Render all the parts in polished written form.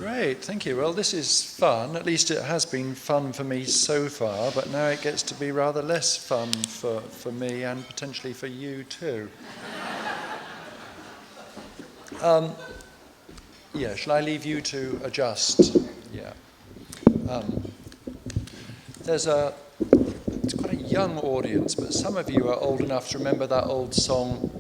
Great, thank you. Well, this is fun. At least it has been fun for me so far, but now it gets to be rather less fun for me and potentially for you too. Yeah, shall I leave you to adjust? Yeah. It's quite a young audience, but some of you are old enough to remember that song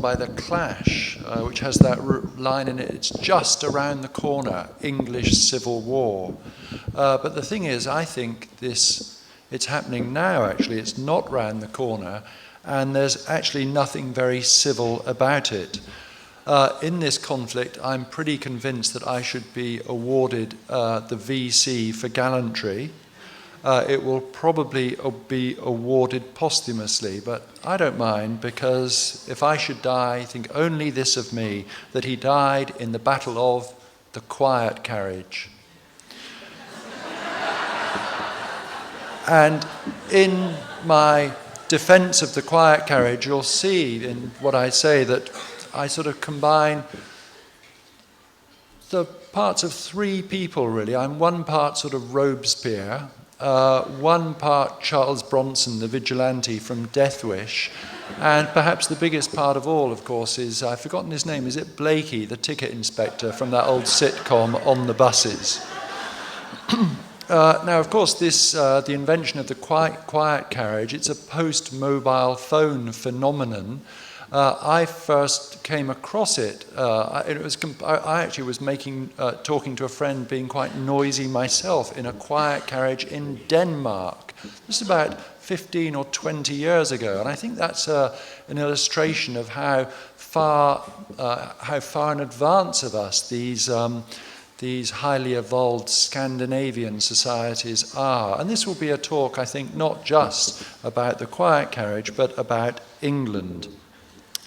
by The Clash, which has that line in it, it's just around the corner, English Civil War. But the thing is, I think it's happening now actually, it's not round the corner, and there's actually nothing very civil about it. In this conflict, I'm pretty convinced that I should be awarded the VC for gallantry. It will probably be awarded posthumously, but I don't mind, because if I should die, think only this of me, that he died in the Battle of the Quiet Carriage. And in my defense of the Quiet Carriage, you'll see in what I say that I sort of combine the parts of three people, really. I'm one part sort of Robespierre, one part Charles Bronson, the vigilante from Death Wish, and perhaps the biggest part of all, of course, is, I've forgotten his name, is it Blakey, the ticket inspector from that old sitcom On the Buses? Now, of course, the invention of the quiet carriage, it's a post-mobile phone phenomenon. I first came across it. I actually was talking to a friend, being quite noisy myself, in a quiet carriage in Denmark. This is about 15 or 20 years ago, and I think that's an illustration of how far in advance of us these highly evolved Scandinavian societies are. And this will be a talk, I think, not just about the quiet carriage, but about England.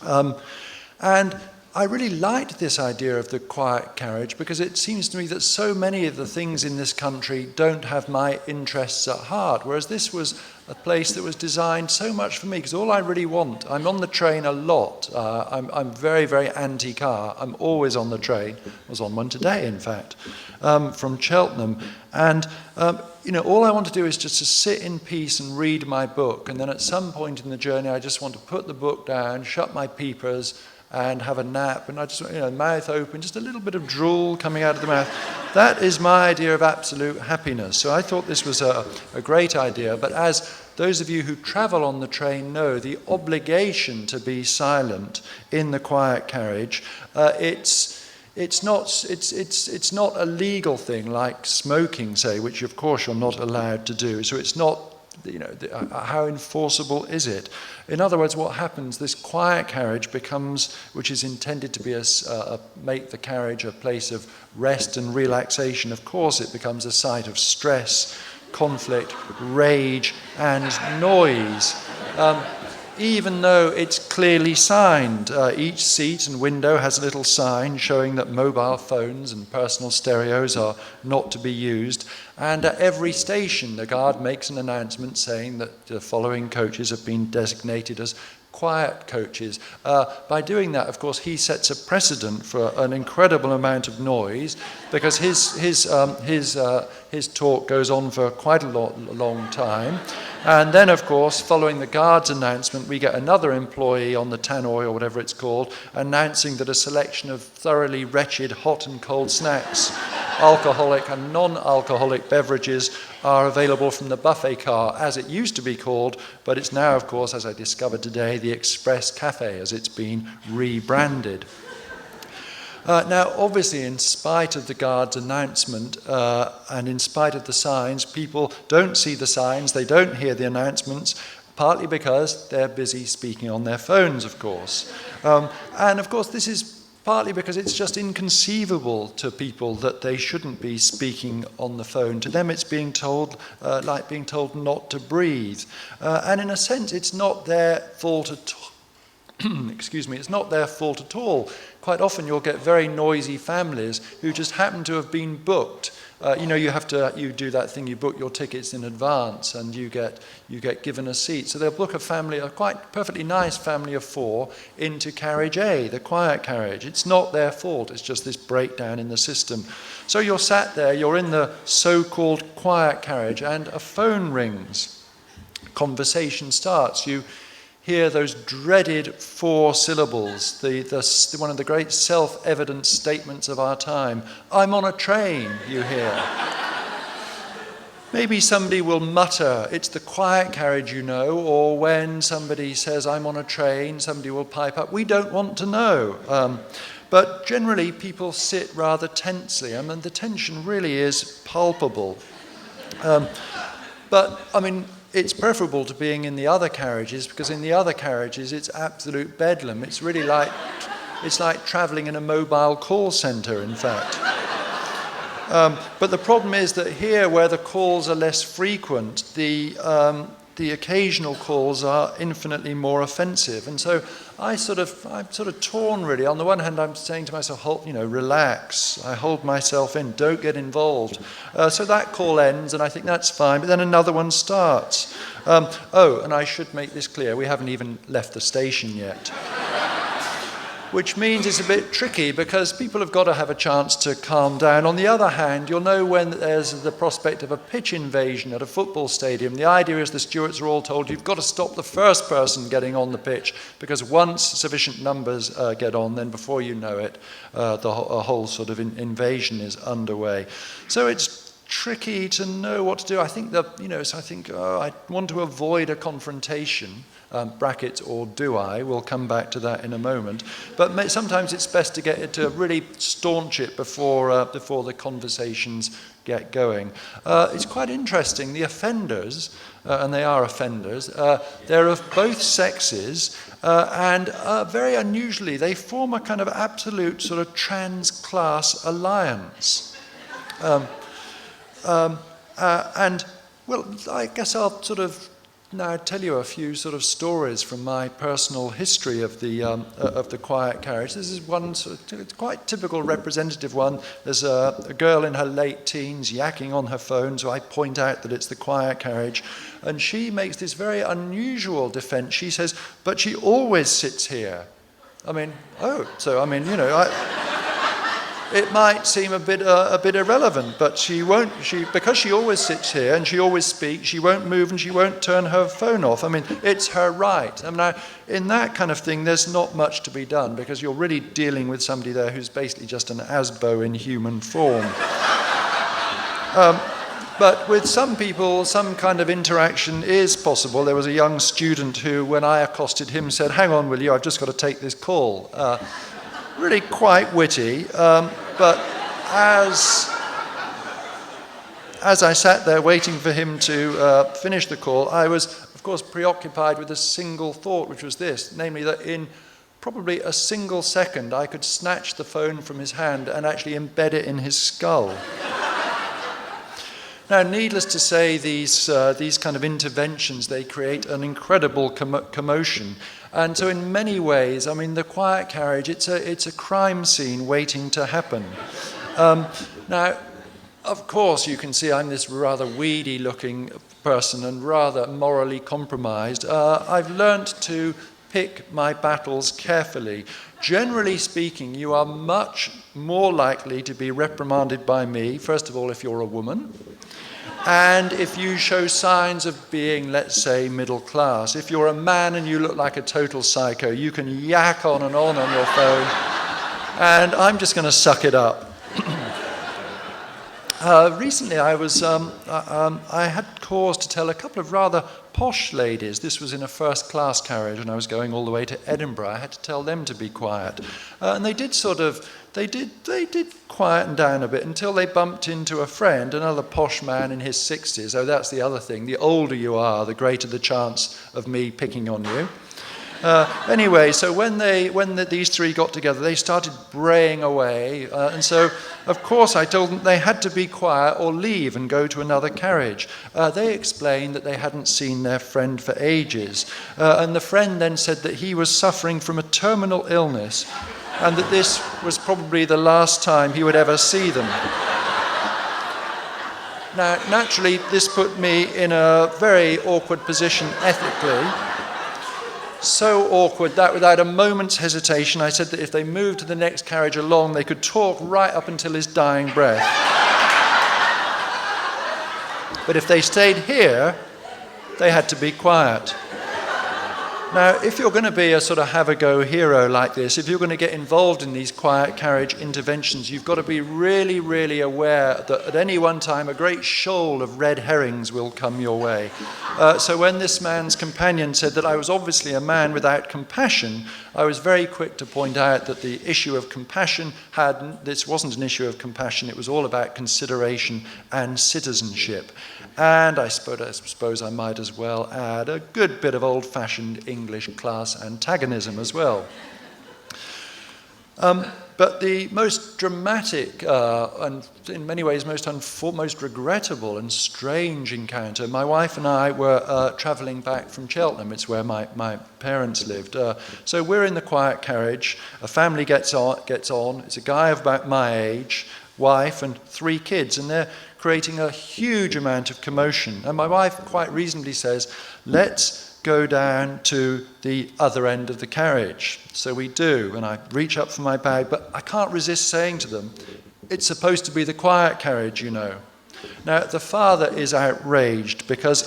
And I really liked this idea of the quiet carriage, because it seems to me that so many of the things in this country don't have my interests at heart, whereas this was a place that was designed so much for me, because all I really want, I'm on the train a lot, I'm very, very anti-car, I'm always on the train, I was on one today in fact, from Cheltenham, and all I want to do is just to sit in peace and read my book, and then at some point in the journey I just want to put the book down, shut my peepers, and have a nap, and I just, mouth open, just a little bit of drool coming out of the mouth. That is my idea of absolute happiness. So I thought this was a great idea, but as those of you who travel on the train know, the obligation to be silent in the quiet carriage, it's not a legal thing like smoking, say, which of course you're not allowed to do. So it's not, how enforceable is it? In other words, what happens, this quiet carriage becomes, which is intended to be make the carriage a place of rest and relaxation, of course it becomes a site of stress, conflict, rage, and noise. Even though it's clearly signed. Each seat and window has a little sign showing that mobile phones and personal stereos are not to be used. And at every station, the guard makes an announcement saying that the following coaches have been designated as quiet coaches. By doing that, of course, he sets a precedent for an incredible amount of noise, because his talk goes on for quite a long time. And then, of course, following the guard's announcement, we get another employee on the tannoy, or whatever it's called, announcing that a selection of thoroughly wretched hot and cold snacks, alcoholic and non-alcoholic beverages, are available from the buffet car, as it used to be called, but it's now, of course, as I discovered today, the Express Cafe, as it's been rebranded. Now, obviously, in spite of the guard's announcement and in spite of the signs, people don't see the signs, they don't hear the announcements, partly because they're busy speaking on their phones, of course. And, of course, this is partly because it's just inconceivable to people that they shouldn't be speaking on the phone. To them, it's being told, like being told not to breathe. And in a sense, it's not their fault at all. excuse me, it's not their fault at all. Quite often you'll get very noisy families who just happen to have been booked. You do that thing, you book your tickets in advance and you get given a seat. So they'll book a quite perfectly nice family of 4 into carriage A, the quiet carriage. It's not their fault, it's just this breakdown in the system. So you're sat there, you're in the so-called quiet carriage and a phone rings. Conversation starts. You hear those dreaded 4 syllables, one of the great self-evident statements of our time. I'm on a train, you hear. Maybe somebody will mutter, it's the quiet carriage, you know, or when somebody says, I'm on a train, somebody will pipe up, we don't want to know. But generally, people sit rather tensely, and the tension really is palpable. It's preferable to being in the other carriages, because in the other carriages it's absolute bedlam. It's really like travelling in a mobile call centre, in fact. But the problem is that here, where the calls are less frequent, the occasional calls are infinitely more offensive. And so I'm sort of torn, really. On the one hand, I'm saying to myself, relax. I hold myself in, don't get involved. So that call ends, and I think that's fine. But then another one starts. And I should make this clear, we haven't even left the station yet. Which means it's a bit tricky because people have got to have a chance to calm down. On the other hand, you'll know when there's the prospect of a pitch invasion at a football stadium. The idea is the stewards are all told you've got to stop the first person getting on the pitch, because once sufficient numbers get on, then before you know it, a whole sort of invasion is underway. So it's tricky to know what to do. I think I want to avoid a confrontation. Brackets, or do I? We'll come back to that in a moment. But sometimes it's best to get it to really staunch it before the conversations get going. It's quite interesting. The offenders, and they are offenders, they're of both sexes, and very unusually, they form a kind of absolute sort of trans-class alliance. I guess I'll sort of now tell you a few sort of stories from my personal history of the quiet carriage. This is one quite typical representative one. There's a girl in her late teens yakking on her phone, so I point out that it's the quiet carriage. And she makes this very unusual defense. She says, but she always sits here. It might seem a bit irrelevant, but she won't. Because she always sits here and she always speaks. She won't move and she won't turn her phone off. It's her right. In that kind of thing, there's not much to be done, because you're really dealing with somebody there who's basically just an ASBO in human form. But with some people, some kind of interaction is possible. There was a young student who, when I accosted him, said, "Hang on, will you? I've just got to take this call." Really quite witty, but as I sat there waiting for him to finish the call, I was, of course, preoccupied with a single thought, which was this, namely that in probably a single second I could snatch the phone from his hand and actually embed it in his skull. Now, needless to say, these kind of interventions, they create an incredible commotion. And so in many ways, the quiet carriage, it's a crime scene waiting to happen. Now, of course, you can see I'm this rather weedy-looking person and rather morally compromised. I've learnt to pick my battles carefully. Generally speaking, you are much more likely to be reprimanded by me, first of all, if you're a woman, and if you show signs of being, let's say, middle class. If you're a man and you look like a total psycho, you can yak on and on your phone, and I'm just going to suck it up. Recently, I had cause to tell a couple of rather posh ladies. This was in a first-class carriage, and I was going all the way to Edinburgh. I had to tell them to be quiet, and they did quieten down a bit until they bumped into a friend, another posh man in his 60s. Oh, that's the other thing. The older you are, the greater the chance of me picking on you. Anyway, so when these three got together, they started braying away. And so, of course, I told them they had to be quiet or leave and go to another carriage. They explained that they hadn't seen their friend for ages. And the friend then said that he was suffering from a terminal illness and that this was probably the last time he would ever see them. Now, naturally, this put me in a very awkward position ethically. So awkward that without a moment's hesitation, I said that if they moved to the next carriage along, they could talk right up until his dying breath. But if they stayed here, they had to be quiet. Now, if you're going to be a sort of have-a-go hero like this, if you're going to get involved in these quiet carriage interventions, you've got to be really, really aware that at any one time a great shoal of red herrings will come your way. So when this man's companion said that I was obviously a man without compassion, I was very quick to point out that the issue of compassion this wasn't an issue of compassion, it was all about consideration and citizenship. And I suppose I might as well add a good bit of old-fashioned English class antagonism as well. But the most dramatic and in many ways most regrettable and strange encounter, my wife and I were travelling back from Cheltenham. It's where my parents lived. So we're in the quiet carriage. A family gets on. It's a guy of about my age, wife and 3 kids, and they're creating a huge amount of commotion. And my wife quite reasonably says, let's go down to the other end of the carriage. So we do, and I reach up for my bag, but I can't resist saying to them, it's supposed to be the quiet carriage, you know. Now, the father is outraged because,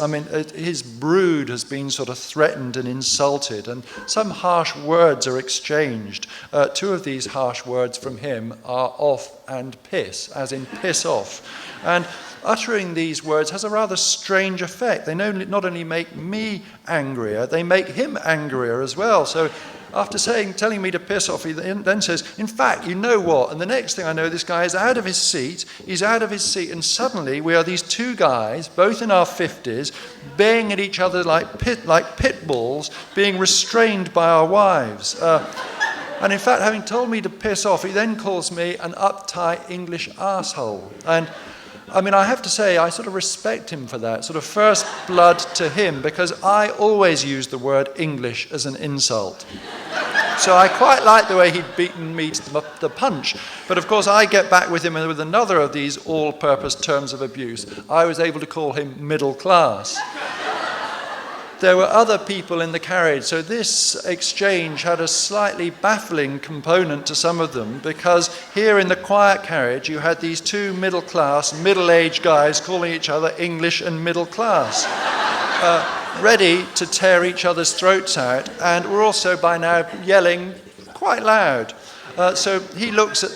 his brood has been sort of threatened and insulted, and some harsh words are exchanged. 2 of these harsh words from him are off and piss, as in piss off. And uttering these words has a rather strange effect. They not only make me angrier, they make him angrier as well. So after telling me to piss off, he then says, in fact, you know what? And the next thing I know, this guy is out of his seat. He's out of his seat, and suddenly we are these 2 guys, both in our 50s, baying at each other like pit bulls, being restrained by our wives. And in fact, having told me to piss off, he then calls me an uptight English arsehole. And I have to say, I sort of respect him for that, sort of first blood to him, because I always use the word English as an insult. So I quite like the way he'd beaten me to the punch. But of course, I get back with him with another of these all-purpose terms of abuse. I was able to call him middle class. There were other people in the carriage, so this exchange had a slightly baffling component to some of them, because here in the quiet carriage you had these 2 middle-class, middle-aged guys calling each other English and middle class, ready to tear each other's throats out, and were also by now yelling quite loud. So he looks at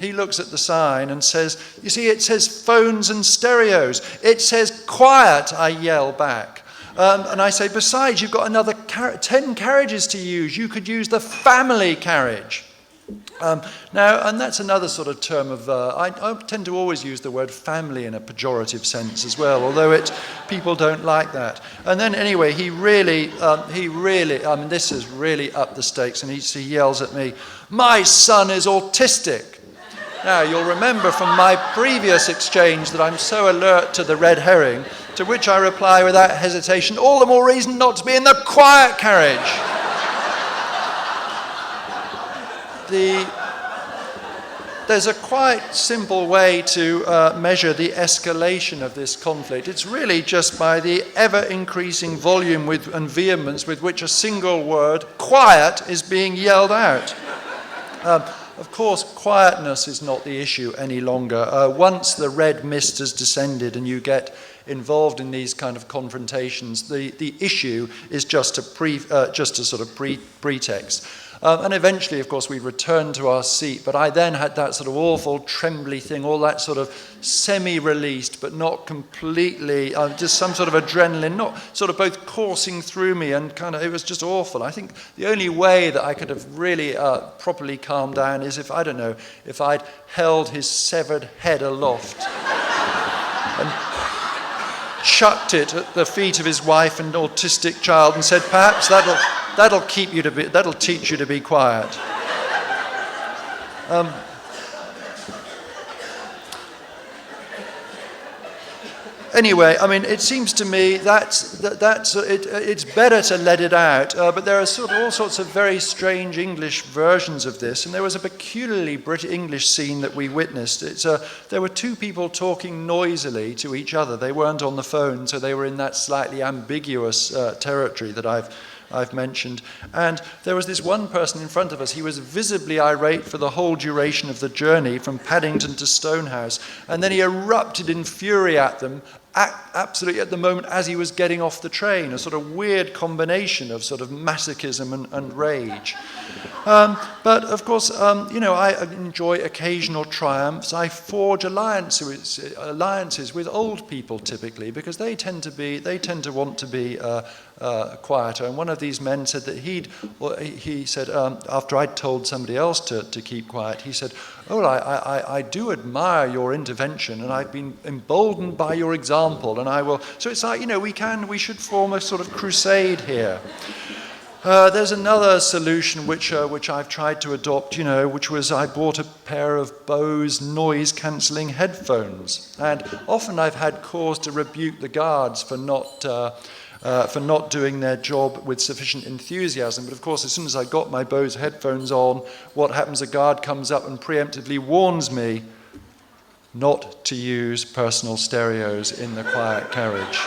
the sign and says, you see, it says phones and stereos. It says quiet, I yell back. And I say, besides, you've got another 10 carriages to use. You could use the family carriage. Now, and that's another sort of term of, I tend to always use the word family in a pejorative sense as well, although people don't like that. And then anyway, he really, this has really upped the stakes, and he yells at me, my son is autistic. Now, you'll remember from my previous exchange that I'm so alert to the red herring, to which I reply without hesitation, all the more reason not to be in the quiet carriage. There's a quite simple way to measure the escalation of this conflict. It's really just by the ever-increasing volume and vehemence with which a single word, quiet, is being yelled out. Of course, quietness is not the issue any longer. Once the red mist has descended and you get involved in these kind of confrontations, the issue is just a sort of pretext. And eventually, of course, we returned to our seat, but I then had that sort of awful trembly thing, all that sort of semi-released, but not completely, just some sort of adrenaline, not sort of both coursing through me, and kind of, it was just awful. I think the only way that I could have really properly calmed down is if I'd held his severed head aloft and chucked it at the feet of his wife and autistic child and said, perhaps that'll that'll teach you to be quiet. Anyway, I mean, it seems to me it's better to let it out, but there are all sorts of very strange English versions of this, and there was a peculiarly British English scene that we witnessed. There were two people talking noisily to each other. They weren't on the phone, so they were in that slightly ambiguous territory that I've mentioned. And there was this one person in front of us. He was visibly irate for the whole duration of the journey from Paddington to Stonehouse. And then he erupted in fury at them, absolutely at the moment as he was getting off the train, a sort of weird combination of sort of masochism and rage. But of course, I enjoy occasional triumphs. I forge alliances with old people typically, because they tend to want to be quieter. And one of these men said that he said after I'd told somebody else to keep quiet, he said, "Oh, I do admire your intervention, and I've been emboldened by your example, and I will." So it's like, we should form a sort of crusade here. There's another solution which I've tried to adopt, which was I bought a pair of Bose noise-cancelling headphones, and often I've had cause to rebuke the guards for not doing their job with sufficient enthusiasm. But of course, as soon as I got my Bose headphones on, what happens? A guard comes up and preemptively warns me not to use personal stereos in the quiet carriage.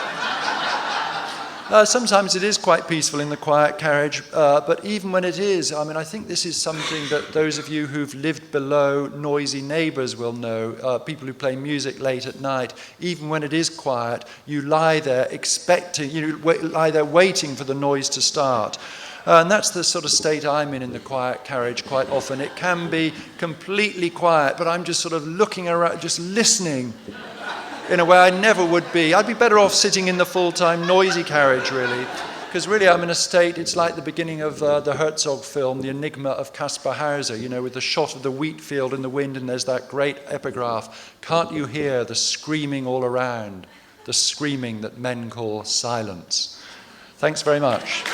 Sometimes it is quite peaceful in the quiet carriage, but even when it is, I think this is something that those of you who've lived below noisy neighbours will know, people who play music late at night. Even when it is quiet, you lie there waiting for the noise to start. And that's the sort of state I'm in the quiet carriage quite often. It can be completely quiet, but I'm just sort of looking around, just listening in a way I never would be. I'd be better off sitting in the full-time noisy carriage, really, because really I'm in a state, it's like the beginning of the Herzog film, The Enigma of Caspar Hauser, with the shot of the wheat field in the wind, and there's that great epigraph, "Can't you hear the screaming all around, the screaming that men call silence?" Thanks very much.